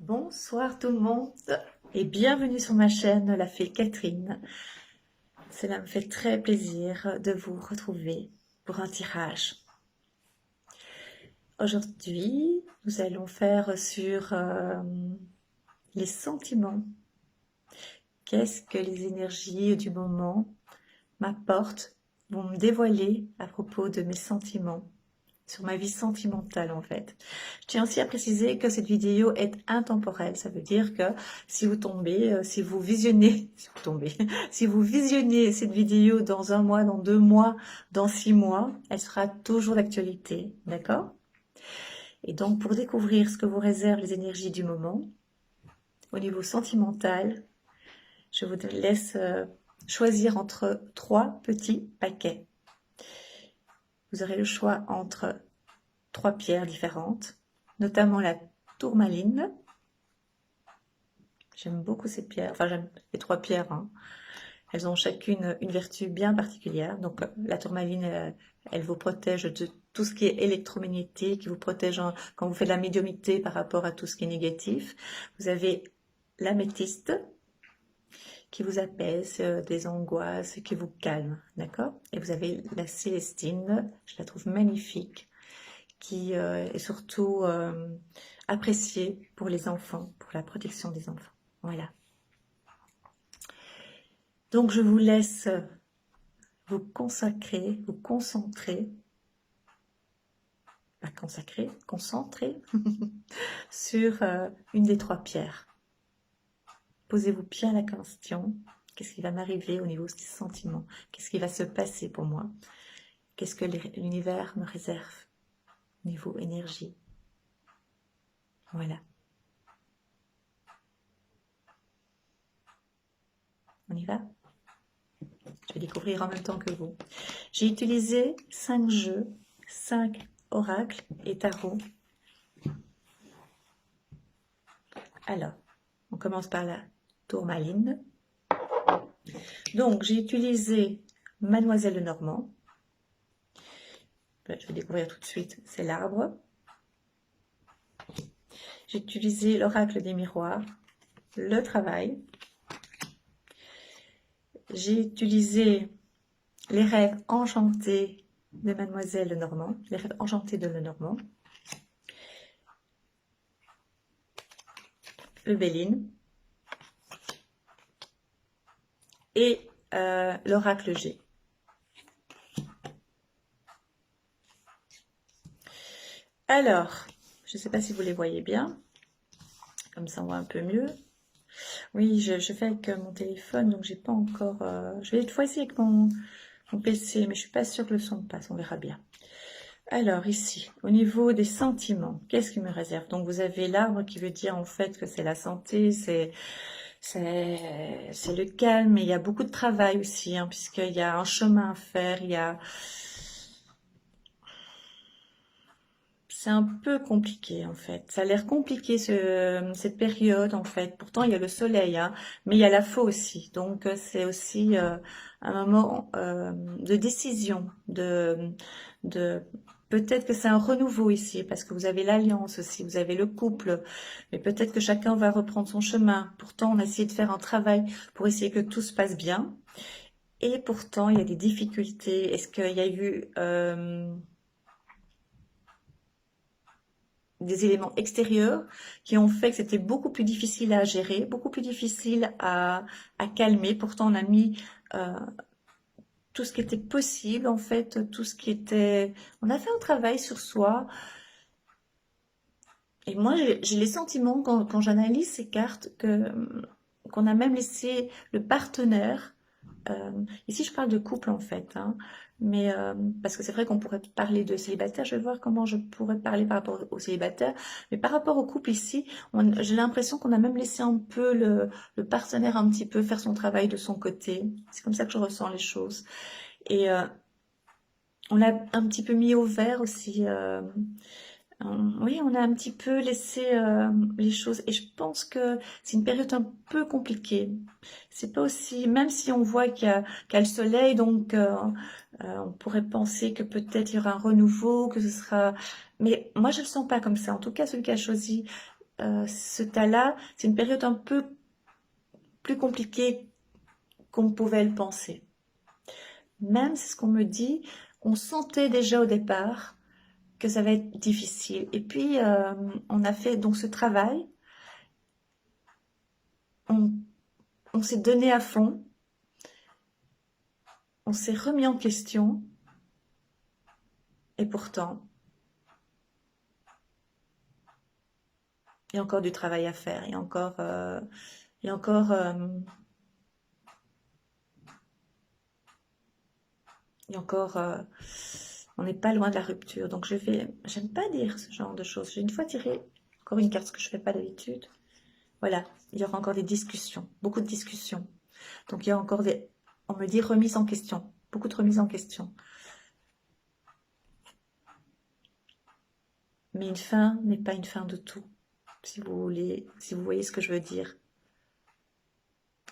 Bonsoir tout le monde et bienvenue sur ma chaîne La Fée Catherine. Cela me fait très plaisir de vous retrouver pour un tirage. Aujourd'hui, nous allons faire sur les sentiments. Qu'est-ce que les énergies du moment m'apportent, vont me dévoiler à propos de mes sentiments, sur ma vie sentimentale en fait. Je tiens aussi à préciser que cette vidéo est intemporelle. Ça veut dire que si vous tombez, si vous visionnez, si vous visionnez cette vidéo dans 1 mois, dans 2 mois, dans 6 mois, elle sera toujours d'actualité, d'accord? Et donc pour découvrir ce que vous réservent les énergies du moment, au niveau sentimental, je vous laisse choisir entre 3 petits paquets. Vous aurez le choix entre 3 pierres différentes, notamment la tourmaline. J'aime beaucoup ces pierres, enfin j'aime les 3 pierres, hein. Elles ont chacune une vertu bien particulière. Donc la tourmaline, elle vous protège de tout ce qui est électromagnétique, qui vous protège quand vous faites de la médiumnité par rapport à tout ce qui est négatif. Vous avez l'améthyste qui vous apaise des angoisses, qui vous calme, d'accord? Et vous avez la célestine, je la trouve magnifique, qui est surtout appréciée pour les enfants, pour la protection des enfants. Voilà. Donc je vous laisse vous consacrer, vous concentrer, pas consacrer, concentrer sur une des 3 pierres. Posez-vous bien la question, qu'est-ce qui va m'arriver au niveau des sentiments? Qu'est-ce qui va se passer pour moi? Qu'est-ce que l'univers me réserve au niveau énergie? Voilà. On y va? Je vais découvrir en même temps que vous. J'ai utilisé 5 jeux, 5 oracles et tarots. Alors, on commence par la tourmaline. Donc, j'ai utilisé Mademoiselle Lenormand. Je vais découvrir tout de suite, c'est l'arbre. J'ai utilisé l'oracle des miroirs, le travail. J'ai utilisé les rêves enchantés de Mademoiselle Lenormand, les rêves enchantés de Lenormand. Le Béline. Et l'oracle G. Alors, je ne sais pas si vous les voyez bien, comme ça on voit un peu mieux. Oui, je fais avec mon téléphone, donc j'ai pas encore... je vais une fois essayer avec mon PC, mais je suis pas sûre que le son passe, on verra bien. Alors ici, au niveau des sentiments, qu'est-ce qui me réserve? Donc vous avez l'arbre qui veut dire en fait que c'est la santé, c'est le calme, mais il y a beaucoup de travail aussi, hein, puisqu'il y a un chemin à faire, il y a... C'est un peu compliqué en fait, ça a l'air compliqué cette période en fait, pourtant il y a le soleil, hein, mais il y a la faux aussi, donc c'est aussi un moment de décision, de peut-être que c'est un renouveau ici, parce que vous avez l'alliance aussi, vous avez le couple, mais peut-être que chacun va reprendre son chemin, pourtant on a essayé de faire un travail pour essayer que tout se passe bien, et pourtant il y a des difficultés, est-ce qu'il y a eu... des éléments extérieurs qui ont fait que c'était beaucoup plus difficile à gérer, beaucoup plus difficile à calmer. Pourtant, on a mis tout ce qui était possible, en fait, tout ce qui était... On a fait un travail sur soi. Et moi, j'ai les sentiments, quand j'analyse ces cartes, qu'on a même laissé le partenaire... ici, je parle de couple, en fait, hein. Mais parce que c'est vrai qu'on pourrait parler de célibataire, je vais voir comment je pourrais parler par rapport aux célibataires, mais par rapport au couple ici, j'ai l'impression qu'on a même laissé un peu le partenaire un petit peu faire son travail de son côté, c'est comme ça que je ressens les choses, et on l'a un petit peu mis au vert aussi, oui, on a un petit peu laissé les choses, et je pense que c'est une période un peu compliquée. C'est pas aussi, même si on voit qu'il y a le soleil, donc on pourrait penser que peut-être il y aura un renouveau, que ce sera... Mais moi, je le sens pas comme ça. En tout cas, celui qui a choisi ce tas-là, c'est une période un peu plus compliquée qu'on pouvait le penser. Même, c'est ce qu'on me dit, on sentait déjà au départ que ça va être difficile. Et puis, on a fait donc ce travail, on s'est donné à fond, on s'est remis en question, et pourtant, il y a encore du travail à faire, il y a encore, on n'est pas loin de la rupture. Donc j'aime pas dire ce genre de choses. J'ai une fois tiré encore une carte, ce que je fais pas d'habitude. Voilà, il y aura encore des discussions, beaucoup de discussions. Donc il y a encore on me dit remise en question, beaucoup de remises en question. Mais une fin n'est pas une fin de tout, si vous voulez, si vous voyez ce que je veux dire.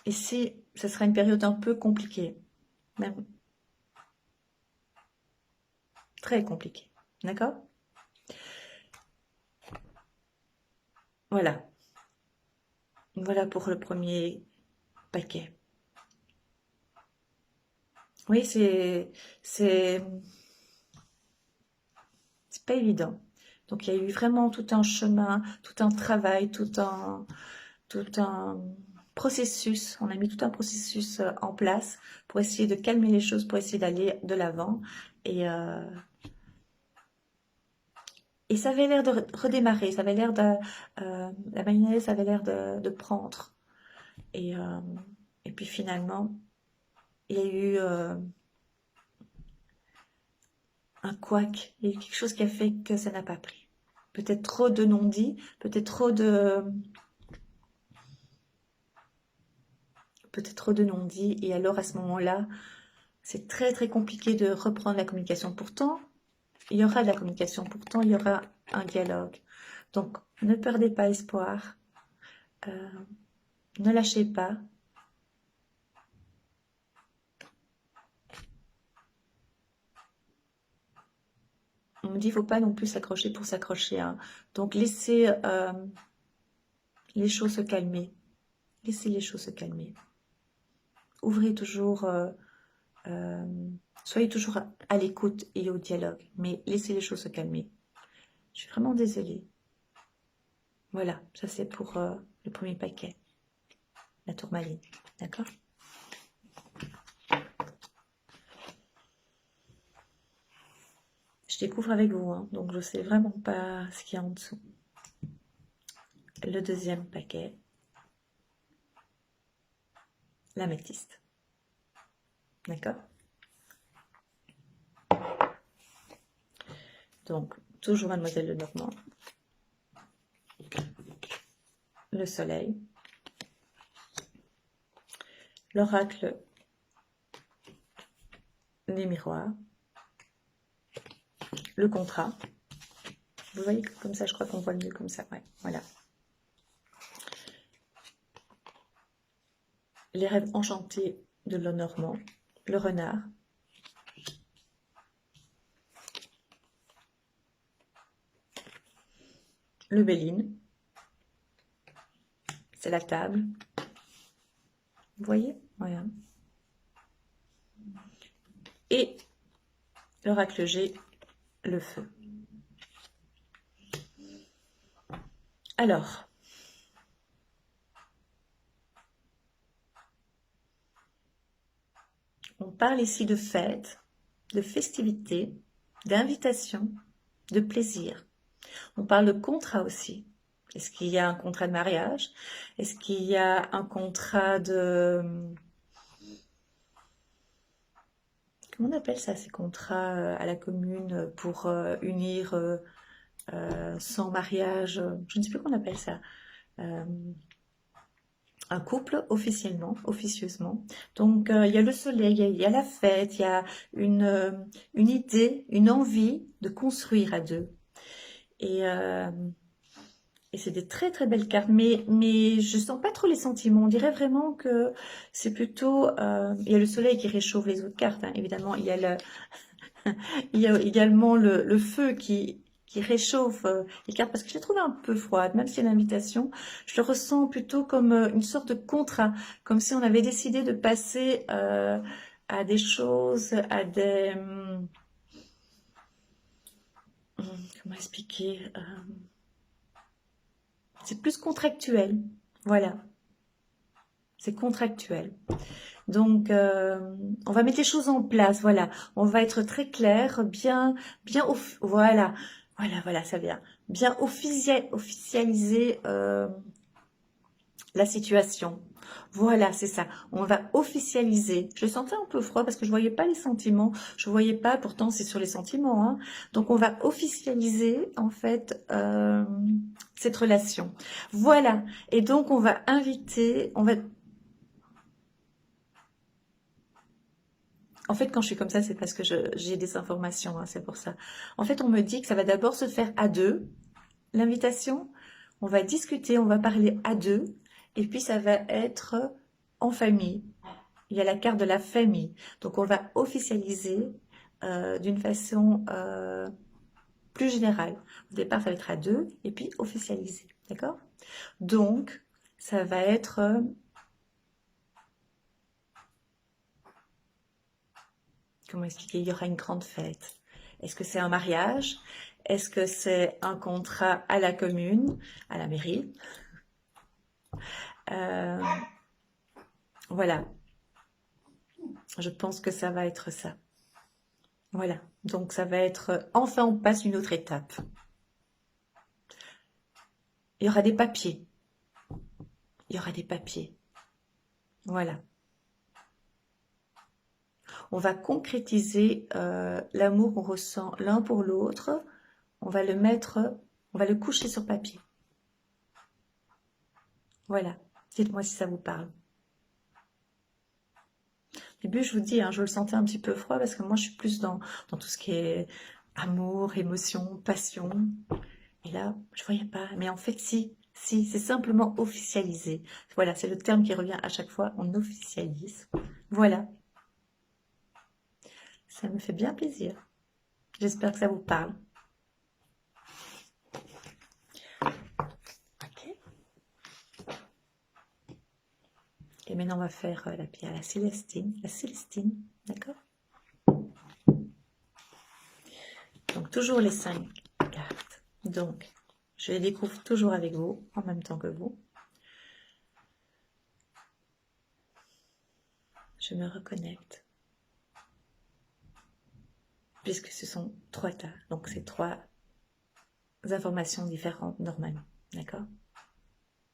Et si ce sera une période un peu compliquée, même très compliquée, d'accord? Voilà. Voilà pour le premier paquet. Oui, c'est pas évident. Donc il y a eu vraiment tout un chemin, tout un travail, tout un processus. On a mis tout un processus en place pour essayer de calmer les choses, pour essayer d'aller de l'avant. Et ça avait l'air de redémarrer, ça avait l'air la mayonnaise avait l'air de prendre. Et, euh, et puis finalement, il y a eu un couac, il y a eu quelque chose qui a fait que ça n'a pas pris. Peut-être trop de non-dits, peut-être trop de non-dits, et alors à ce moment-là, c'est très très compliqué de reprendre la communication. Pourtant, il y aura de la communication, pourtant il y aura un dialogue. Donc, ne perdez pas espoir, ne lâchez pas. On me dit, il ne faut pas non plus s'accrocher pour s'accrocher, hein. Donc, laissez les choses se calmer. Laissez les choses se calmer. Ouvrez toujours, soyez toujours à l'écoute et au dialogue, mais laissez les choses se calmer. Je suis vraiment désolée. Voilà, ça c'est pour le premier paquet, la tourmaline, d'accord? Je découvre avec vous, hein, donc je ne sais vraiment pas ce qu'il y a en dessous. Le deuxième paquet, l'améthyste, d'accord? Donc, toujours Mademoiselle Lenormand, le soleil, l'oracle des miroirs, le contrat. Vous voyez que comme ça, je crois qu'on voit mieux comme ça. Ouais, voilà. Les rêves enchantés de Lenormand, le renard, le Béline, c'est la table. Vous voyez? Voilà. Et l'oracle G, le feu. Alors, on parle ici de fête, de festivité, d'invitation, de plaisir. On parle de contrat aussi. Est-ce qu'il y a un contrat de mariage? Est-ce qu'il y a un contrat de... Comment on appelle ça, ces contrats à la commune pour unir sans mariage? Je ne sais plus comment on appelle ça. Un couple officiellement, officieusement. Donc il y a le soleil, il y a la fête, il y a une idée, une envie de construire à deux. Et c'est des très très belles cartes, mais je sens pas trop les sentiments. On dirait vraiment que c'est plutôt... il y a le soleil qui réchauffe les autres cartes, hein. Évidemment, il y a il y a également le feu qui qui réchauffe les cartes, parce que je les trouve un peu froides, même si c'est une invitation, je le ressens plutôt comme une sorte de contrat, comme si on avait décidé de passer à des choses, à des... comment expliquer c'est plus contractuel, voilà, c'est contractuel. Donc, on va mettre les choses en place, voilà. On va être très clair, voilà, voilà, ça vient. Bien officialiser la situation. Voilà, c'est ça. On va officialiser. Je sentais un peu froid parce que je voyais pas les sentiments. Je voyais pas, pourtant c'est sur les sentiments, hein. Donc, on va officialiser, en fait, cette relation. Voilà. Et donc, on va inviter, En fait, quand je suis comme ça, c'est parce que j'ai des informations, hein, c'est pour ça. En fait, on me dit que ça va d'abord se faire à deux, l'invitation. On va discuter, on va parler à deux, et puis ça va être en famille. Il y a la carte de la famille. Donc, on va officialiser d'une façon plus générale. Au départ, ça va être à deux, et puis officialiser. D'accord? Donc, ça va être... comment expliquer? Il y aura une grande fête. Est-ce que c'est un mariage? Est-ce que c'est un contrat à la commune, à la mairie? Euh, voilà, je pense que ça va être ça. Voilà, donc ça va être, enfin on passe une autre étape. Il y aura des papiers. Il y aura des papiers. Voilà. On va concrétiser l'amour qu'on ressent l'un pour l'autre. On va le mettre, on va le coucher sur papier. Voilà. Dites-moi si ça vous parle. Au début, je vous dis, hein, je le sentais un petit peu froid parce que moi, je suis plus dans tout ce qui est amour, émotion, passion. Et là, je voyais pas. Mais en fait, si, c'est simplement officialisé. Voilà, c'est le terme qui revient à chaque fois. On officialise. Voilà, ça me fait bien plaisir. J'espère que ça vous parle. Ok. Et maintenant, on va faire la pierre, la Célestine. La Célestine, d'accord? Donc, toujours les 5 cartes. Donc, je les découvre toujours avec vous, en même temps que vous. Je me reconnecte. Puisque ce sont 3 tas. Donc, c'est 3 informations différentes normalement. D'accord?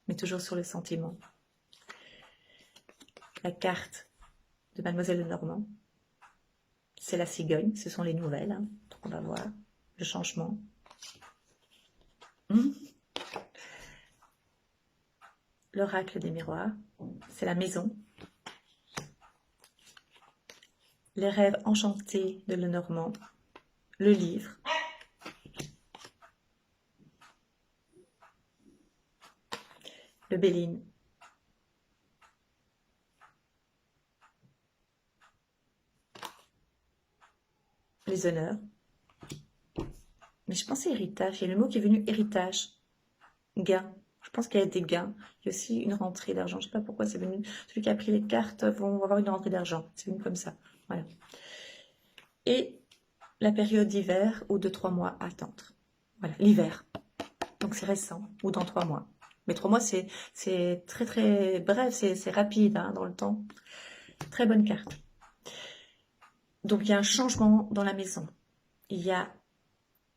Mais toujours sur le sentiment. La carte de Mademoiselle Lenormand, c'est la cigogne. Ce sont les nouvelles. Hein. Donc, on va voir le changement. L'oracle des miroirs, c'est la maison. Les rêves enchantés de Lenormand, le livre. Le Béline. Les honneurs. Mais je pensais héritage, il y a le mot qui est venu héritage. Gain. Je pense qu'il y a des gains. Il y a aussi une rentrée d'argent. Je ne sais pas pourquoi c'est venu. Celui qui a pris les cartes vont avoir une rentrée d'argent. C'est venu comme ça. Voilà. Et la période d'hiver ou de 3 mois à attendre. Voilà, l'hiver. Donc c'est récent, ou dans 3 mois. Mais 3 mois, c'est très très bref, c'est rapide hein, dans le temps. Très bonne carte. Donc il y a un changement dans la maison. Il y a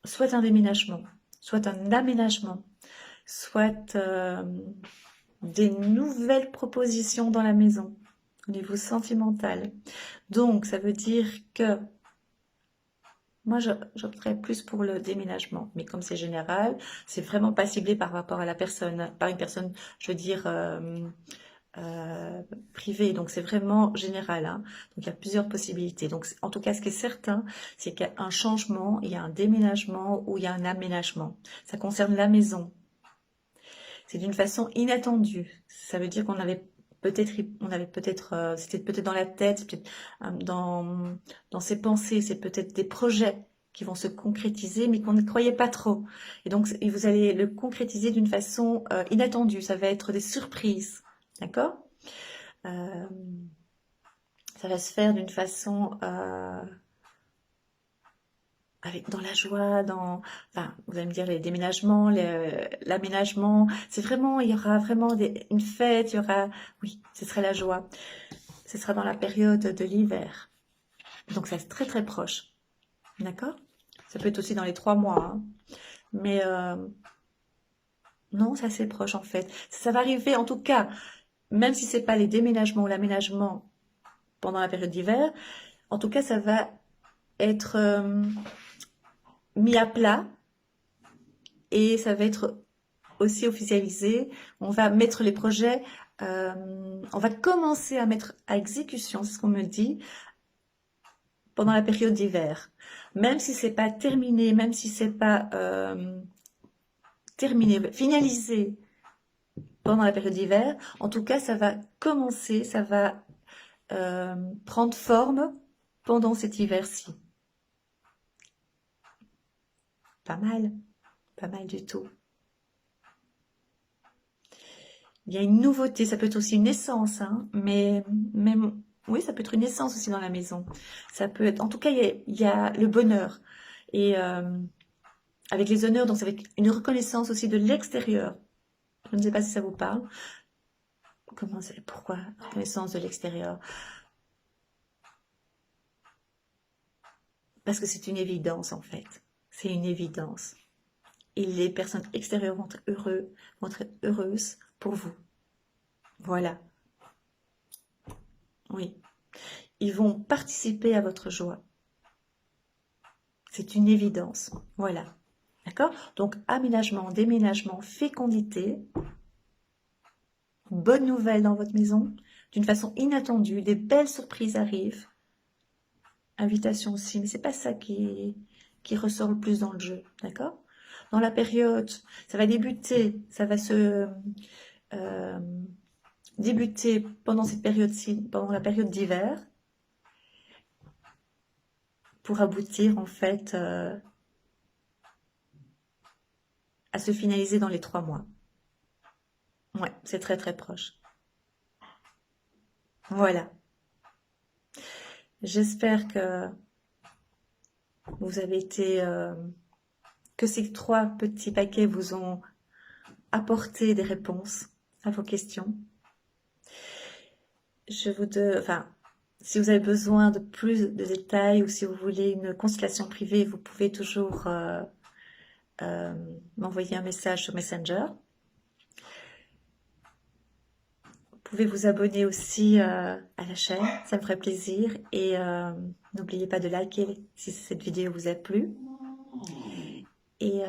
soit un déménagement, soit un aménagement, soit des nouvelles propositions dans la maison au niveau sentimental. Donc ça veut dire que moi, j'opterais plus pour le déménagement. Mais comme c'est général, c'est vraiment pas ciblé par rapport à la personne, par une personne, je veux dire, privée. Donc, c'est vraiment général. Hein. Donc, il y a plusieurs possibilités. Donc, en tout cas, ce qui est certain, c'est qu'il y a un changement, il y a un déménagement ou il y a un aménagement. Ça concerne la maison. C'est d'une façon inattendue. Ça veut dire qu'on avait c'était peut-être dans la tête, peut-être dans ses pensées, c'est peut-être des projets qui vont se concrétiser, mais qu'on ne croyait pas trop. Et donc, vous allez le concrétiser d'une façon inattendue. Ça va être des surprises, d'accord? Ça va se faire d'une façon dans la joie, enfin, vous allez me dire les déménagements, l'aménagement. C'est vraiment, il y aura vraiment une fête, il y aura, oui, ce sera la joie. Ce sera dans la période de l'hiver. Donc, ça c'est très très proche. D'accord? Ça peut être aussi dans les 3 mois. Hein. Mais non, ça c'est proche en fait. Ça va arriver en tout cas, même si c'est pas les déménagements ou l'aménagement pendant la période d'hiver, en tout cas ça va être mis à plat et ça va être aussi officialisé. On va mettre les projets, on va commencer à mettre à exécution, c'est ce qu'on me dit, pendant la période d'hiver. Même si c'est pas terminé, même si c'est pas terminé, finalisé pendant la période d'hiver, en tout cas ça va commencer, ça va prendre forme pendant cet hiver-ci. Pas mal du tout. Il y a une nouveauté, ça peut être aussi une naissance, hein, mais même, oui, ça peut être une naissance aussi dans la maison. Ça peut être, en tout cas, il y a le bonheur. Et avec les honneurs, donc c'est avec une reconnaissance aussi de l'extérieur. Je ne sais pas si ça vous parle. Pourquoi reconnaissance de l'extérieur? Parce que c'est une évidence en fait. C'est une évidence. Et les personnes extérieures vont être heureuses pour vous. Voilà. Oui. Ils vont participer à votre joie. C'est une évidence. Voilà. D'accord? Donc, aménagement, déménagement, fécondité. Bonne nouvelle dans votre maison. D'une façon inattendue. Des belles surprises arrivent. Invitation aussi. Mais c'est pas ça qui ressort le plus dans le jeu. D'accord? Dans la période, ça va débuter. Ça va se débuter pendant cette période-ci, pendant la période d'hiver. Pour aboutir en fait à se finaliser dans les 3 mois. Ouais, c'est très très proche. Voilà. J'espère que vous avez été, que ces 3 petits paquets vous ont apporté des réponses à vos questions. Enfin, si vous avez besoin de plus de détails ou si vous voulez une consultation privée, vous pouvez toujours m'envoyer un message sur Messenger. Vous pouvez vous abonner aussi à la chaîne, ça me ferait plaisir. Et n'oubliez pas de liker si cette vidéo vous a plu. Et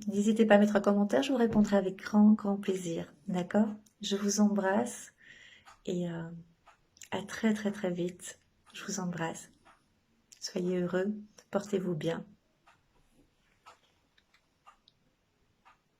n'hésitez pas à mettre un commentaire, je vous répondrai avec grand plaisir. D'accord? Je vous embrasse et à très très très vite. Je vous embrasse. Soyez heureux, portez-vous bien.